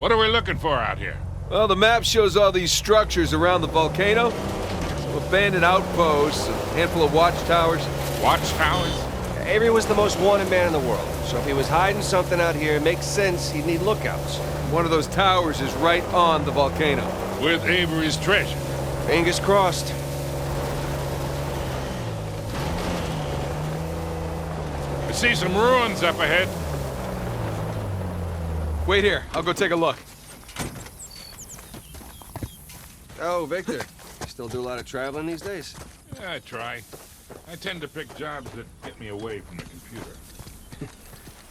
What are we looking for out here? Well, the map shows all these structures around the volcano. Some abandoned outposts, a handful of watchtowers. Watchtowers? Avery was the most wanted man in the world, so if he was hiding something out here, it makes sense he'd need lookouts. One of those towers is right on the volcano. With Avery's treasure. Fingers crossed. I see some ruins up ahead. Wait here, I'll go take a look. Oh, Victor, you still do a lot of traveling these days? Yeah, I try. I tend to pick jobs that get me away from the computer.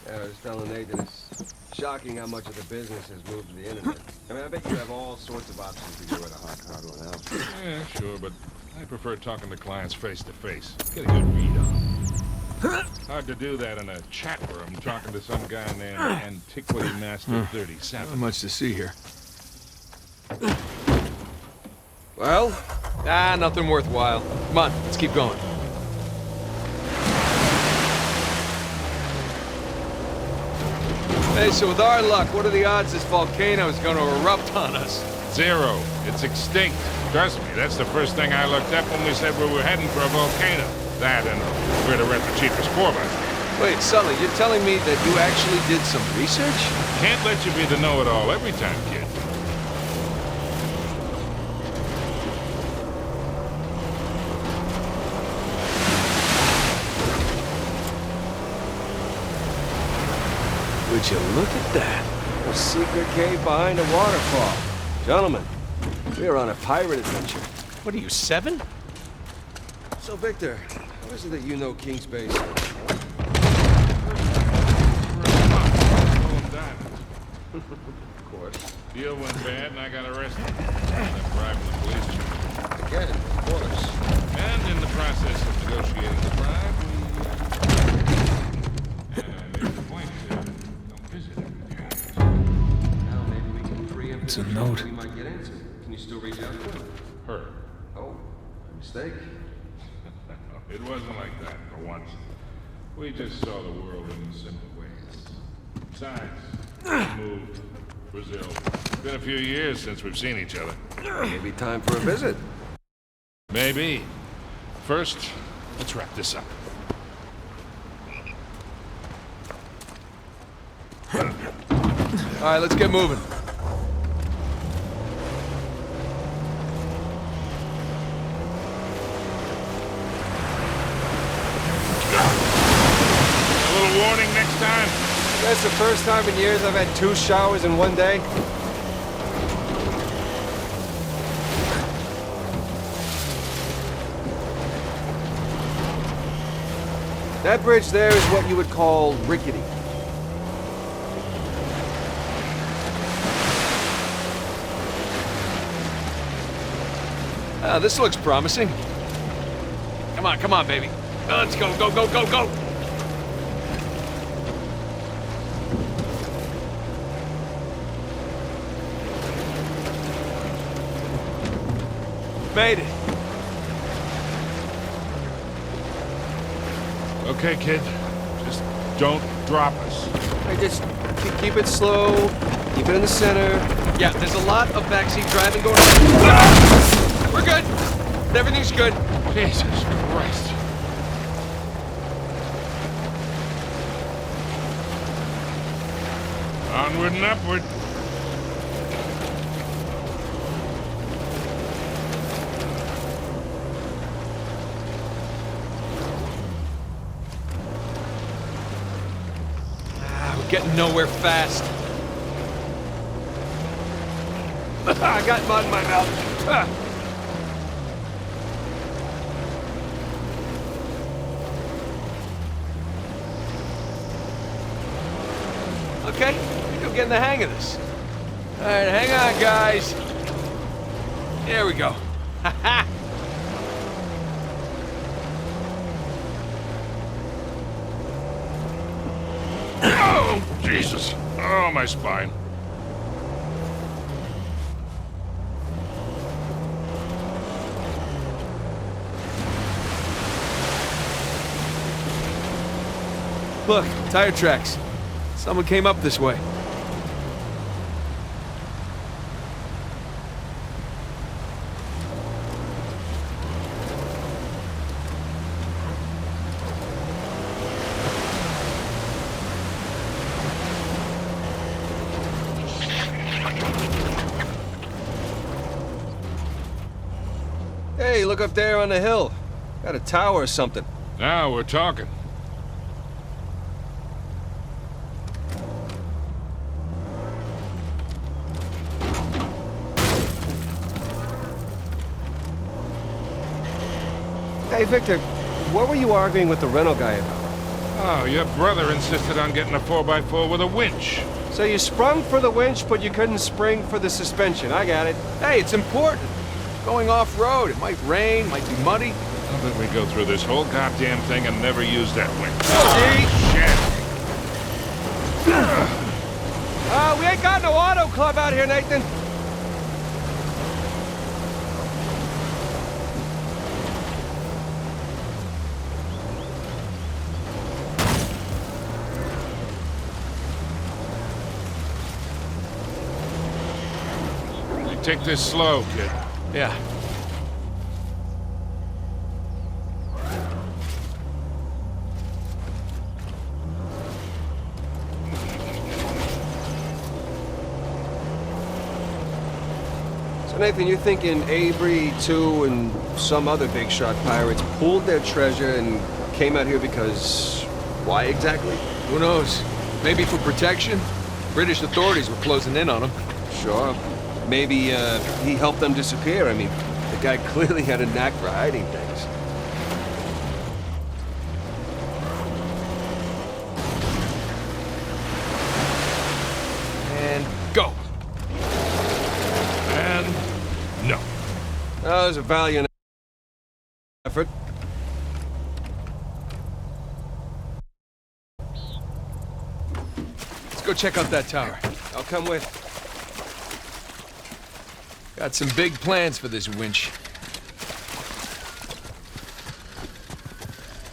Yeah, I was telling Nathan, it's shocking how much of the business has moved to the internet. I mean, I bet you have all sorts of options to do at a hot car one out. Yeah, sure, but I prefer talking to clients face to face. Get a good read on them. Hard to do that in a chat room talking to some guy named Antiquity Master 37. Not much to see here. Well? Nothing worthwhile. Come on, let's keep going. Hey, so with our luck, what are the odds this volcano is going to erupt on us? 0. It's extinct. Trust me, that's the first thing I looked up when we said we were heading for a volcano. That and where to rent the cheapest 4x4. Wait, Sully, you're telling me that you actually did some research? Can't let you be the know-it-all every time, kid. Would you look at that? A secret cave behind a waterfall. Gentlemen, we are on a pirate adventure. What are you, 7? So, Victor, how is it that you know King's Base? Of course. Deal went bad and I got arrested. I'm bribing the police chief. Again, of course. And in the process of negotiating the bribe, we made a point to come visit every Now maybe we can free up It's a the note. we might get into. Can you still reach out to him? Her. Oh, mistake. It wasn't like that for once. We just saw the world in simple ways. Besides, we moved. Brazil. It's been a few years since we've seen each other. Maybe time for a visit. Maybe. First, let's wrap this up. All right, let's get moving. A little warning next time. That's the first time in years I've had 2 showers in one day. That bridge there is what you would call rickety. This looks promising. Come on, baby. Let's go, go, go, go, go! Made it. Okay, kid. Just don't drop us. I just keep it slow, keep it in the center. Yeah, there's a lot of backseat driving going on. We're good. Everything's good. Jesus Christ. Onward and upward. We're getting nowhere fast. I got mud in my mouth. Okay, I think I'm getting the hang of this. All right, hang on, guys. There we go. Ha-ha! Oh, Jesus. Oh, my spine. Look, tire tracks. Someone came up this way. Hey, look up there on the hill. Got a tower or something. Now we're talking. Hey, Victor, what were you arguing with the rental guy about? Oh, your brother insisted on getting a 4x4 with a winch. So you sprung for the winch, but you couldn't spring for the suspension. I got it. Hey, it's important. Going off-road, it might rain, might be muddy. How did we go through this whole goddamn thing and never use that winch? Shit! We ain't got no auto club out here, Nathan. Take this slow, kid. Yeah. So, Nathan, you're thinking Avery, too, and some other big shot pirates pulled their treasure and came out here because... why exactly? Who knows? Maybe for protection? British authorities were closing in on them. Sure. Maybe, he helped them disappear. I mean, the guy clearly had a knack for hiding things. And go. And no. Oh, it was a valiant effort. Let's go check out that tower. I'll come with. Got some big plans for this winch.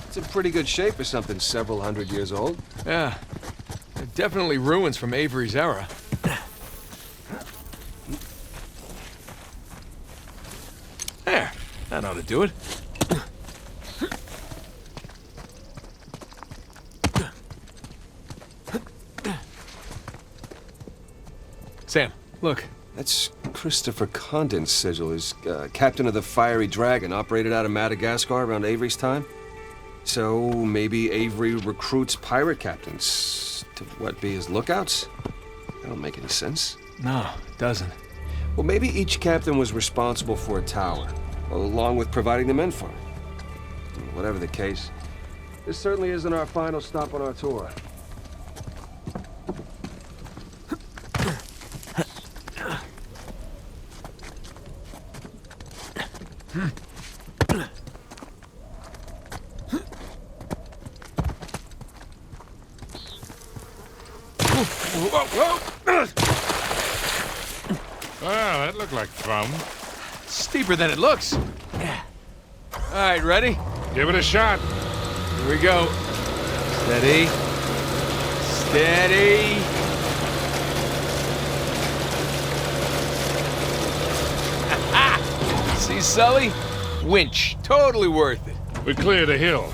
It's in pretty good shape for something several hundred years old. Yeah. They're definitely ruins from Avery's era. There. That ought to do it. Sam, look. That's Christopher Condon's sigil. He's captain of the Fiery Dragon, operated out of Madagascar around Avery's time. So maybe Avery recruits pirate captains to, what, be his lookouts? That don't make any sense. No, it doesn't. Well, maybe each captain was responsible for a tower, along with providing the men for it. Whatever the case, this certainly isn't our final stop on our tour. Well, that looked like fun. Steeper than it looks. All right, ready? Give it a shot. Here we go. Steady. Steady. See, Sully? Winch. Totally worth it. We cleared a hill.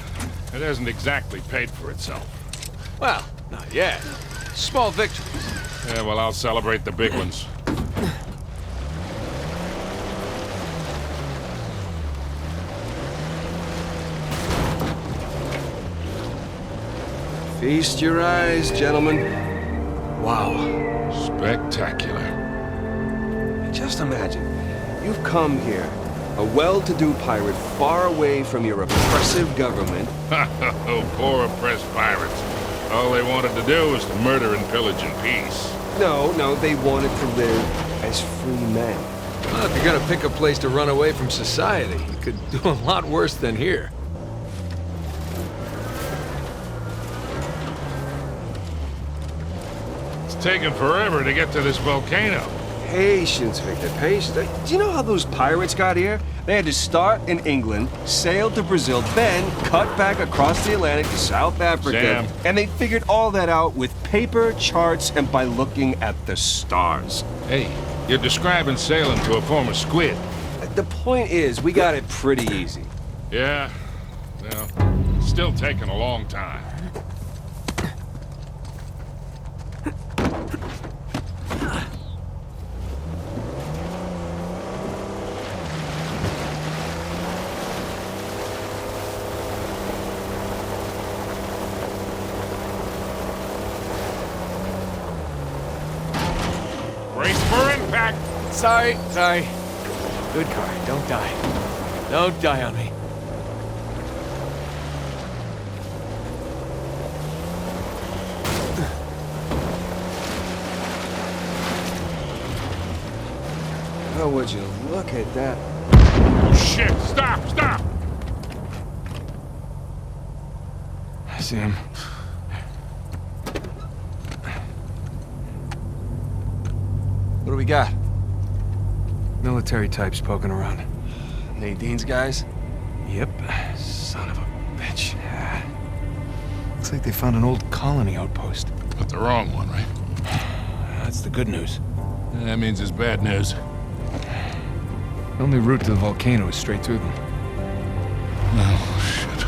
It hasn't exactly paid for itself. Well, not yet. Small victories. Yeah, well, I'll celebrate the big ones. Feast your eyes, gentlemen. Wow. Spectacular. Just imagine, you've come here, a well-to-do pirate far away from your oppressive government. Oh, poor oppressed pirates. All they wanted to do was to murder and pillage in peace. No, they wanted to live as free men. Well, if you're gonna pick a place to run away from society, you could do a lot worse than here. It's taken forever to get to this volcano. Patience, Victor, patience. Do you know how those pirates got here? They had to start in England, sail to Brazil, then cut back across the Atlantic to South Africa. Sam. And they figured all that out with paper, charts, and by looking at the stars. Hey, you're describing sailing to a former squid. The point is, we got it pretty easy. Yeah, well, it's still taking a long time. Brace for impact! Sorry. Good car. Don't die. Don't die on me. Oh, would you look at that? Oh, shit! Stop! I see him. What do we got? Military types poking around. Nadine's guys? Yep. Son of a bitch. Yeah. Looks like they found an old colony outpost. But the wrong one, right? That's the good news. That means it's bad news. The only route to the volcano is straight through them. Oh, shit.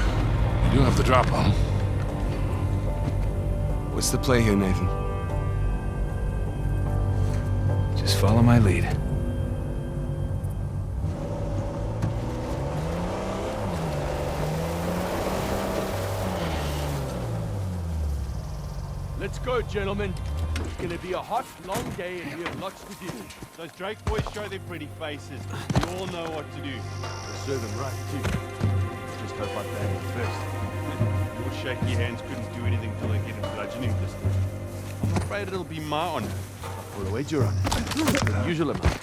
You do have to drop on them. What's the play here, Nathan? Just follow my lead. Let's go, gentlemen. It's gonna be a hot, long day and we have lots to do. Those Drake boys show their pretty faces. We all know what to do. We'll serve them right, too. Just hope I bang them first. Your shaky hands couldn't do anything till they get in bludgeoning distance. I'm afraid it'll be my honor. Or a wager on it. The usual amount.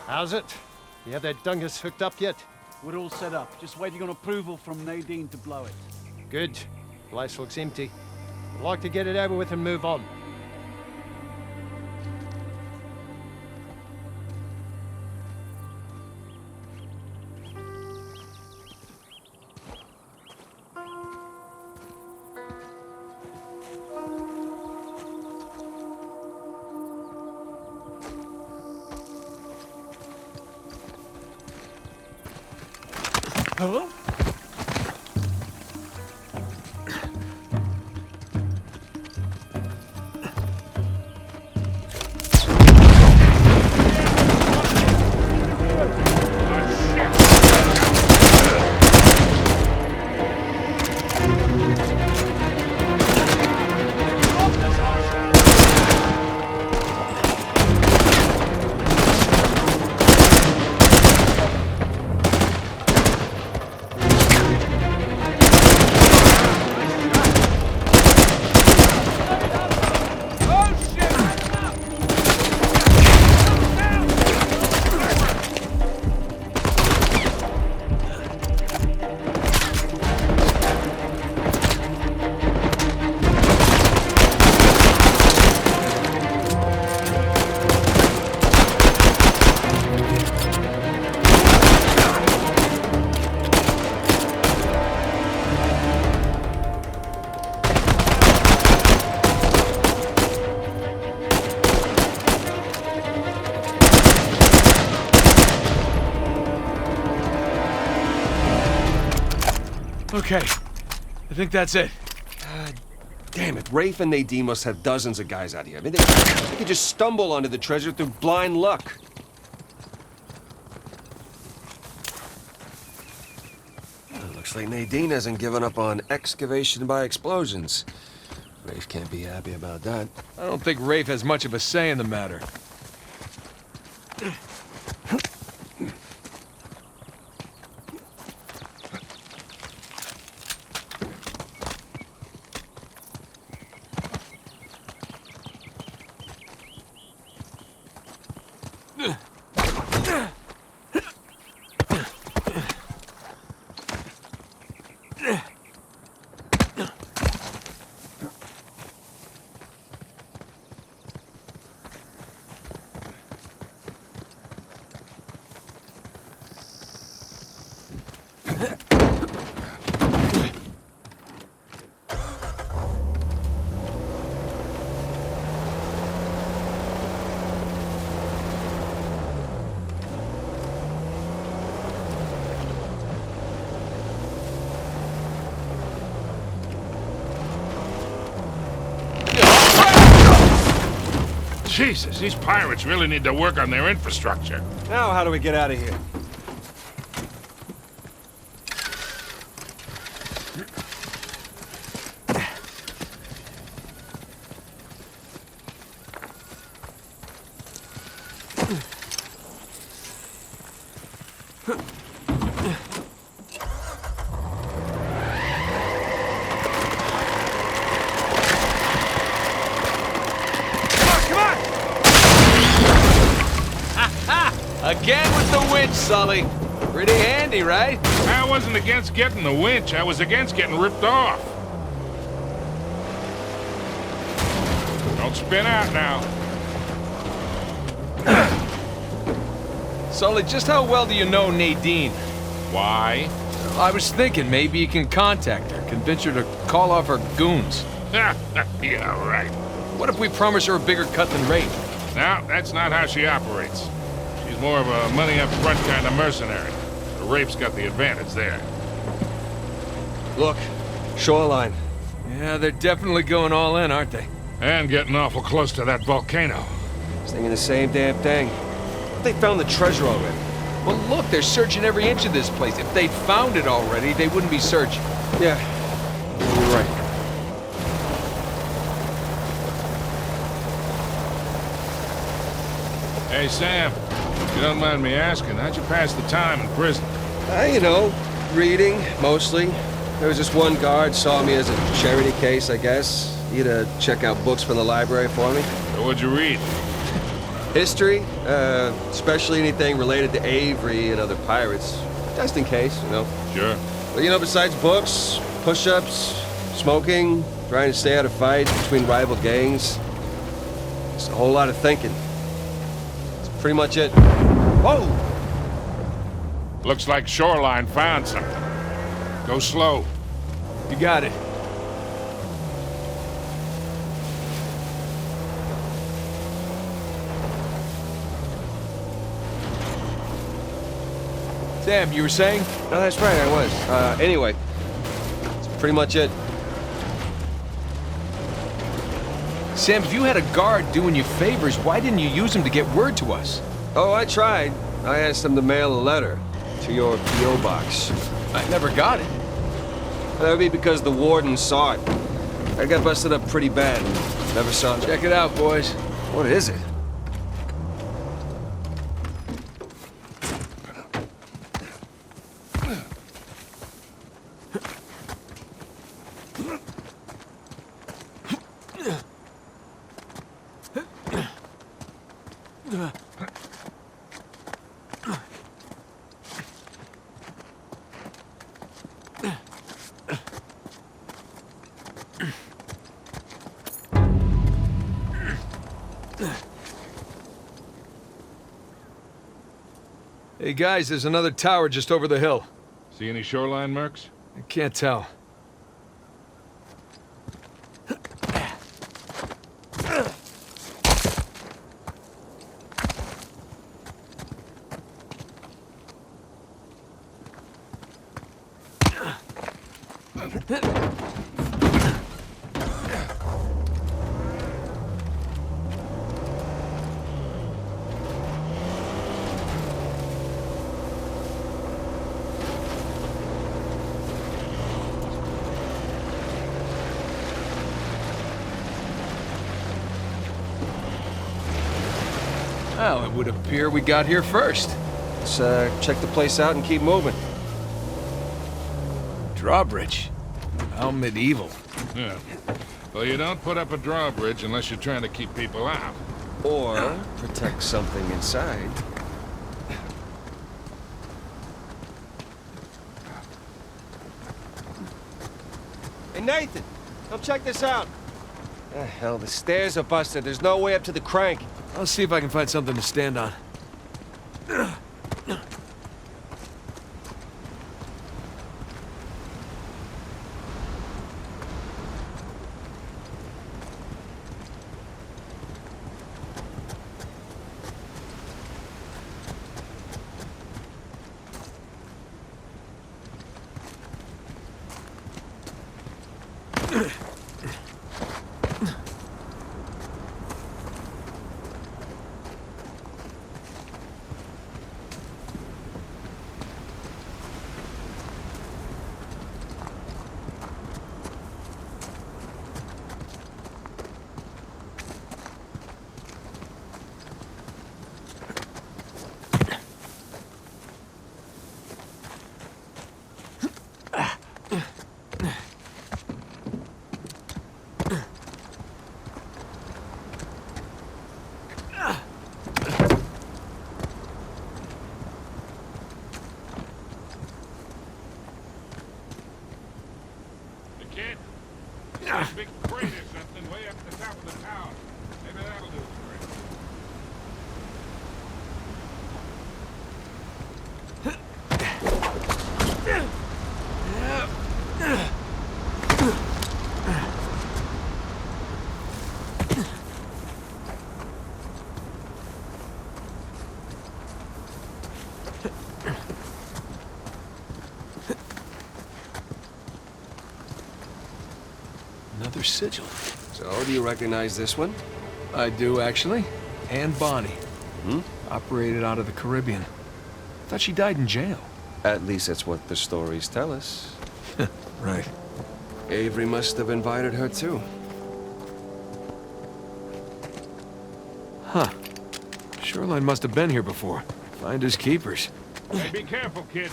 How's it? You have that dungus hooked up yet? We're all set up. Just waiting on approval from Nadine to blow it. Good. Place looks empty. I'd like to get it over with and move on. Hello? Okay. I think that's it. Damn it, Rafe and Nadine must have dozens of guys out here. I mean, they could just stumble onto the treasure through blind luck. Looks like Nadine hasn't given up on excavation by explosions. Rafe can't be happy about that. I don't think Rafe has much of a say in the matter. Jesus, these pirates really need to work on their infrastructure. Now, how do we get out of here? Again with the winch, Sully. Pretty handy, right? I wasn't against getting the winch. I was against getting ripped off. Don't spin out now. Sully, just how well do you know Nadine? Why? I was thinking maybe you can contact her, convince her to call off her goons. Yeah, right. What if we promise her a bigger cut than Rafe? No, that's not how she operates. She's more of a money-up-front kind of mercenary. The Rafe's got the advantage there. Look, shoreline. Yeah, they're definitely going all in, aren't they? And getting awful close to that volcano. Thinking the same damn thing. They found the treasure already. Well, look, they're searching every inch of this place. If they'd found it already, they wouldn't be searching. Yeah, you're right. Hey, Sam, if you don't mind me asking, how'd you pass the time in prison? You know, reading, mostly. There was just one guard saw me as a charity case, I guess. He had to check out books from the library for me. So what'd you read? History, especially anything related to Avery and other pirates. Just in case, you know. Sure. But you know, besides books, push-ups, smoking, trying to stay out of fights between rival gangs, just a whole lot of thinking. That's pretty much it. Whoa! Looks like Shoreline found something. Go slow. You got it. Sam, you were saying? No, that's right, I was. Anyway, that's pretty much it. Sam, if you had a guard doing you favors, why didn't you use him to get word to us? Oh, I tried. I asked them to mail a letter to your P.O. box. I never got it. That would be because the warden saw it. I got busted up pretty bad. Never saw it. Check it out, boys. What is it? Hey guys, there's another tower just over the hill. See any shoreline marks? I can't tell. Well, it would appear we got here first. Let's check the place out and keep moving. Drawbridge. How medieval. Yeah. Well, you don't put up a drawbridge unless you're trying to keep people out. Or protect something inside. Hey, Nathan! Come check this out. Hell, the stairs are busted. There's no way up to the crank. I'll see if I can find something to stand on. sigil. So, do you recognize this one? I do, actually. Anne Bonny. Operated out of the Caribbean. Thought she died in jail. At least that's what the stories tell us. Right. Avery must have invited her too. Huh. Shoreline must have been here before. Finders keepers. Hey, be careful, kid.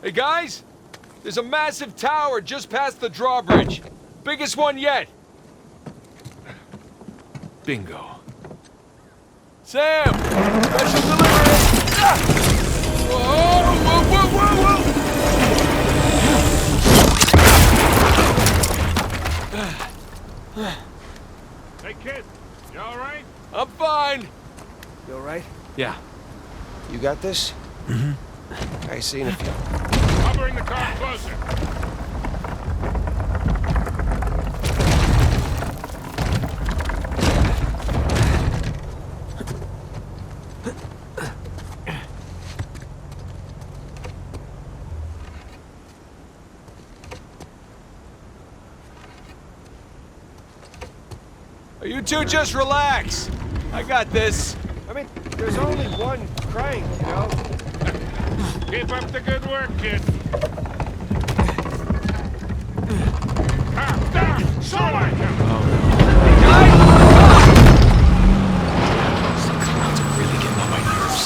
Hey guys, there's a massive tower just past the drawbridge. Biggest one yet. Bingo. Sam! Special delivery! Ah! Whoa, whoa, whoa, whoa, whoa! Hey, kid. You all right? I'm fine. You alright? Yeah. You got this? I seen a few. I'll bring the car closer. You two just relax. I got this. I mean, there's only one crank, you know? Keep up the good work, kid. Down! Shoreline! These clouds are really getting on my nerves.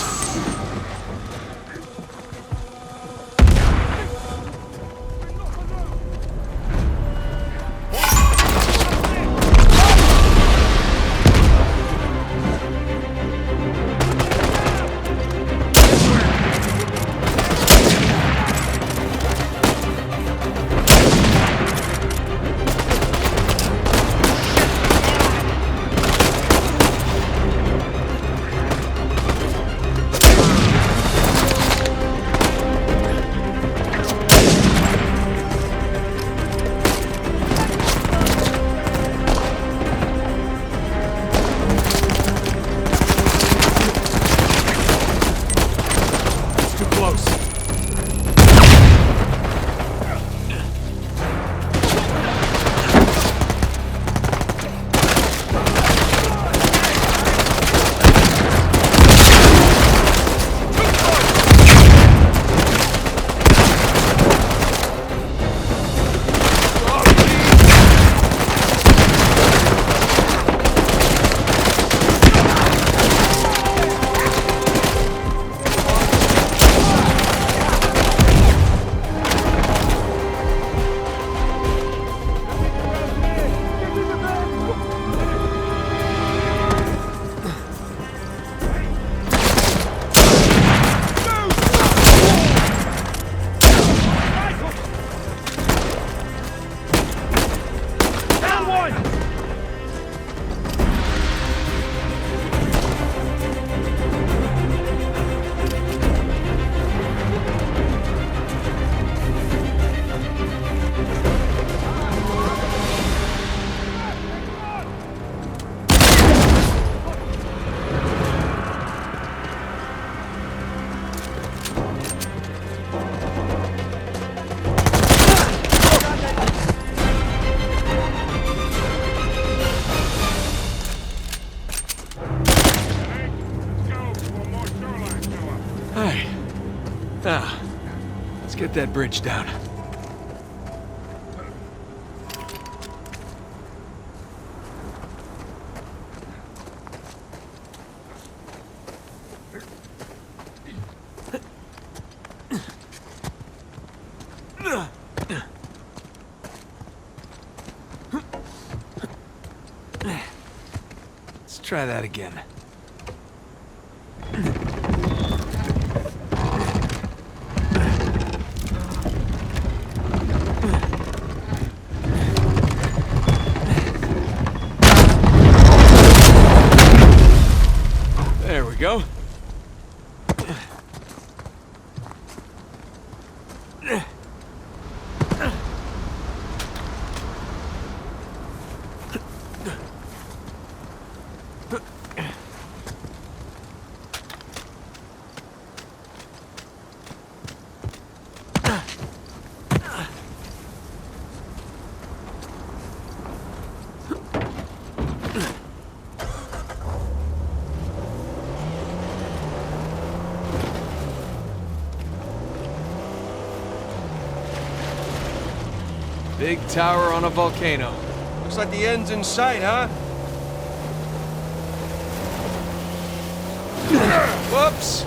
Now, let's get that bridge down. Let's try that again. Big tower on a volcano. Looks like the end's in sight, huh? Whoops!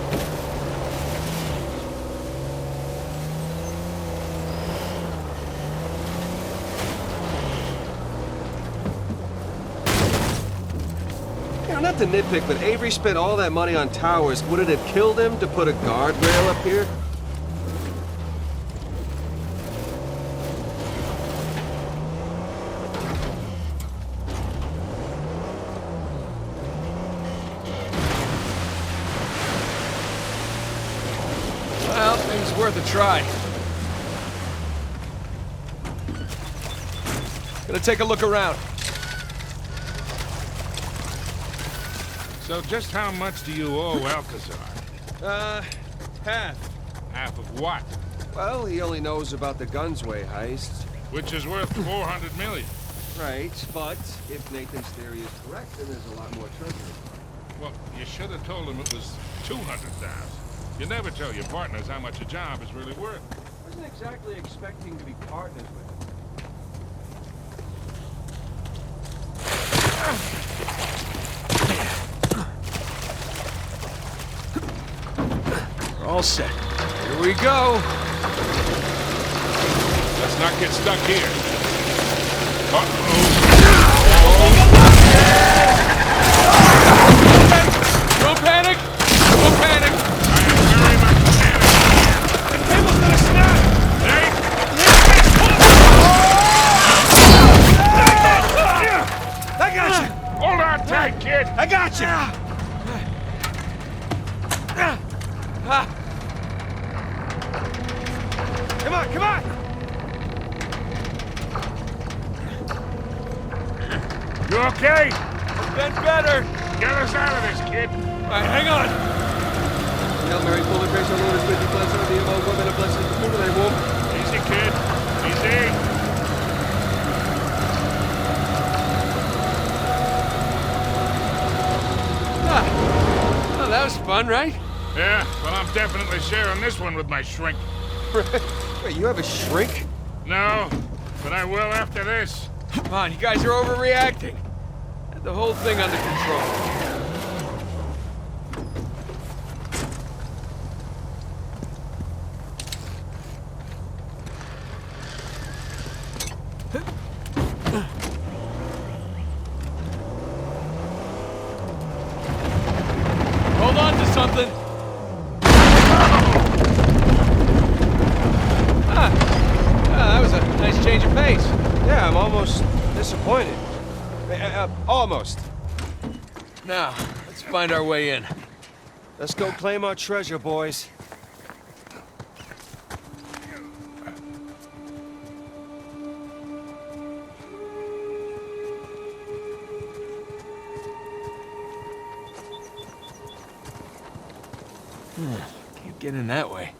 You know, not to nitpick, but Avery spent all that money on towers. Would it have killed him to put a guardrail up here? Well, things worth a try. Gonna take a look around. So just how much do you owe Alcazar? Half. Half of what? Well, he only knows about the Gunsway heist. Which is worth 400 million. Right, but if Nathan's theory is correct, then there's a lot more treasure. Well, you should have told him it was 200,000. You never tell your partners how much a job is really worth. I wasn't exactly expecting to be partners with him. We're all set. Here we go. Let's not get stuck here. Uh-oh. Don't panic! Don't panic! I am very much panicked. The cable's gonna snap! Nate! I got you! Hold on tight, kid! I got you! Come on, come on! You okay? Been better! Get us out of this, kid! Alright, hang on! Hail Mary, full of grace, our Lord is with you, blessed are thee among women, and blessed is the fruit of thy womb. Easy, kid. Easy. Oh, that was fun, right? Yeah, well, I'm definitely sharing this one with my shrink. Wait, you have a shrink? No, but I will after this. Come on, you guys are overreacting. Had the whole thing under control. Hold on to something. That was a nice change of pace. Yeah, I'm almost disappointed. Almost. Now, let's find our way in. Let's go claim our treasure, boys. Can't get in that way.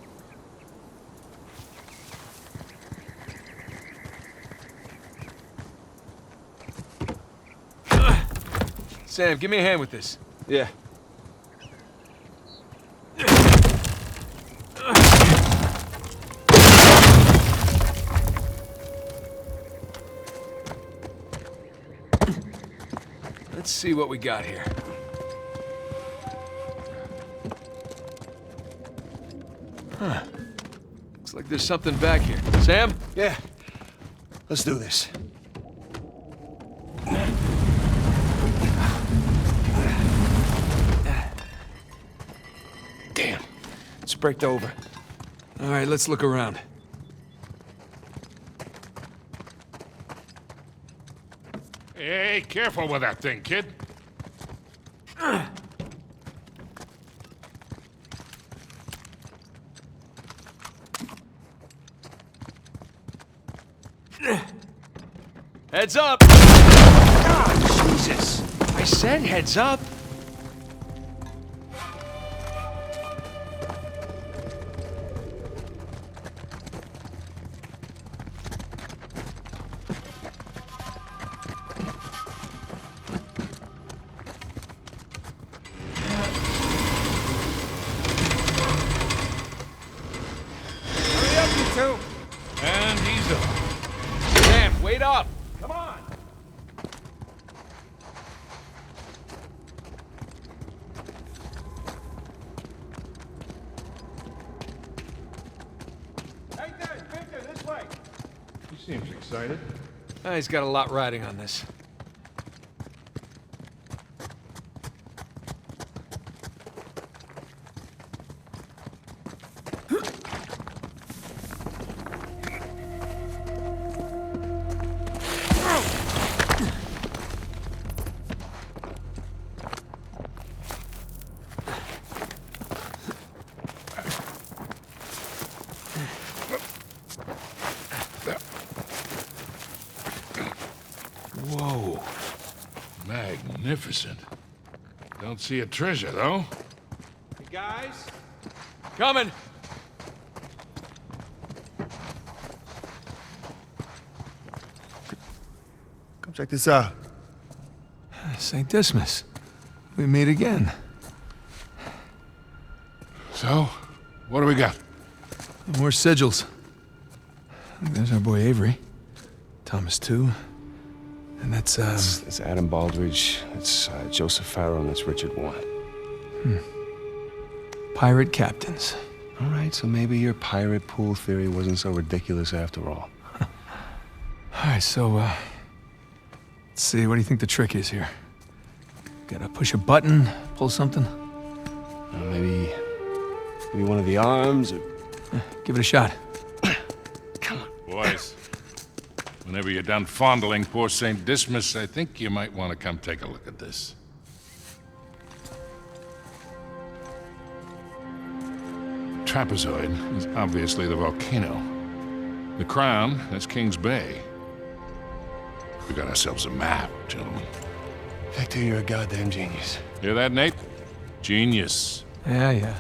Sam, give me a hand with this. Yeah. Let's see what we got here. Huh. Looks like there's something back here. Sam? Yeah. Let's do this. Damn. It's braked over. All right, let's look around. Hey, careful with that thing, kid. Heads up! Jesus. I said heads up. Hurry up, you two. And he's up. wait up! Come on! Hey there, Victor, this way. He seems excited. He's got a lot riding on this. Whoa. Magnificent. Don't see a treasure, though. Hey, guys? Coming! Come check this out. St. Dismas. We meet again. So, what do we got? More sigils. There's our boy Avery. Thomas, too. And that's, It's Adam Baldridge, it's Joseph Farrow, and that's Richard Watt. pirate captains. All right, so maybe your pirate pool theory wasn't so ridiculous after all. All right, so, let's see, what do you think the trick is here? Gotta push a button, pull something? Maybe one of the arms, or... Give it a shot. Boys, whenever you're done fondling poor St. Dismas, I think you might want to come take a look at this. Trapezoid is obviously the volcano. The crown, that's King's Bay. We got ourselves a map, gentlemen. Victor, you're a goddamn genius. Hear that, Nate? Genius. Yeah.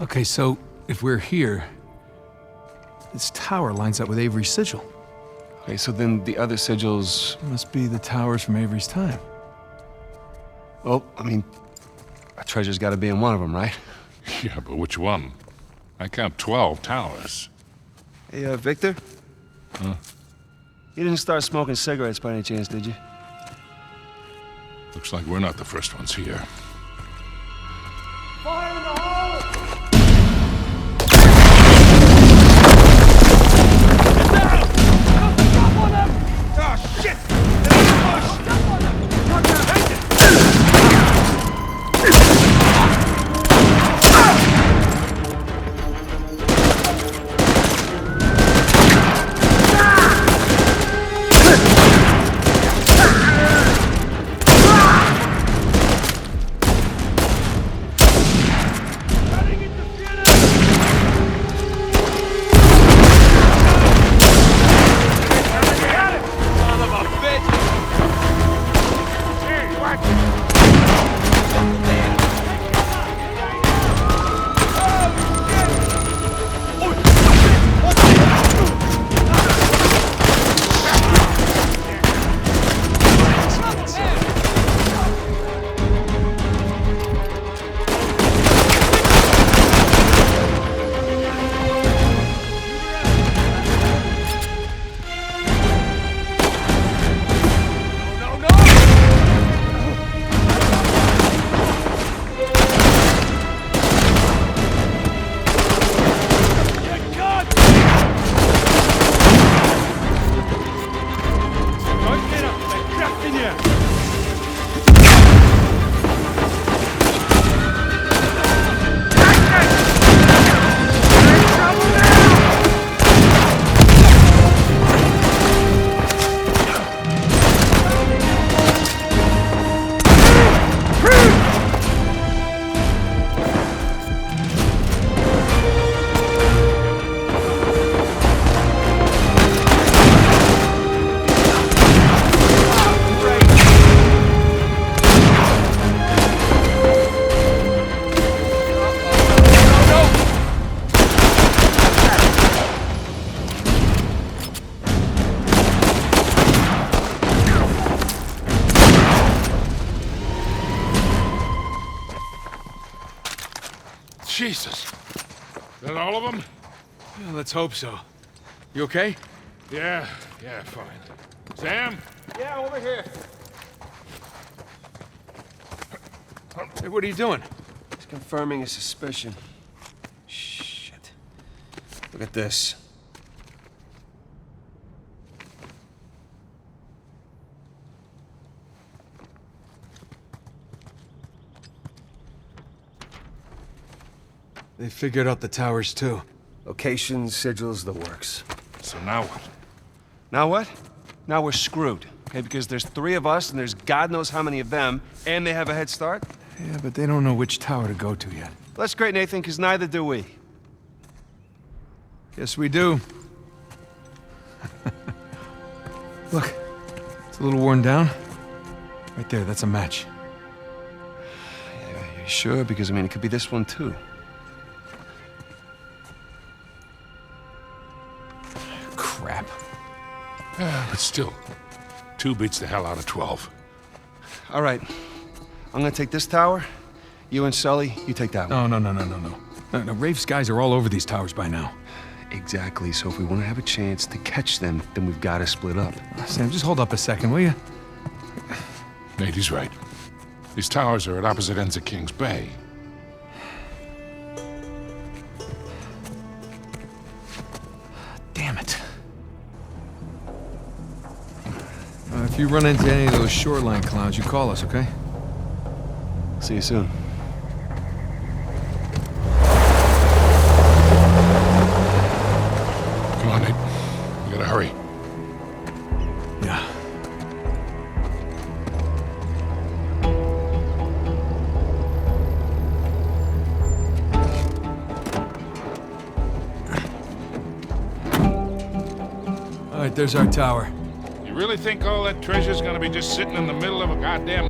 Okay, so, if we're here, this tower lines up with Avery's sigil. Okay, so then the other sigils... Must be the towers from Avery's time. Well, I mean, a treasure's gotta be in one of them, right? Yeah, but which one? I count 12 towers. Hey, Victor? Huh? You didn't start smoking cigarettes by any chance, did you? Looks like we're not the first ones here. Fire in the hole! Oh, shit! Jesus. Is that all of them? Well, let's hope so. You okay? Yeah, fine. Sam? Yeah, over here. Hey, what are you doing? He's confirming his suspicion. Shit. Look at this. They figured out the towers, too. Locations, sigils, the works. So now what? Now what? Now we're screwed. Okay, because there's 3 of us and there's God knows how many of them, and they have a head start? Yeah, but they don't know which tower to go to yet. Well, that's great, Nathan, because neither do we. Yes, we do. Look, it's a little worn down. Right there, that's a match. Yeah, you sure? Because, I mean, it could be this one, too. Crap. But still, 2 beats the hell out of 12. All right. I'm gonna take this tower. You and Sully, you take that one. No, Rafe's guys are all over these towers by now. Exactly. So if we want to have a chance to catch them, then we've got to split up. Sam, just hold up a second, will you? Nate, he's right. These towers are at opposite ends of Kings Bay. Damn it. If you run into any of those shoreline clouds, you call us, okay? See you soon. Come on, Nate. We gotta hurry. Yeah. All right, there's our tower. You really think all that treasure's gonna be just sitting in the middle of a goddamn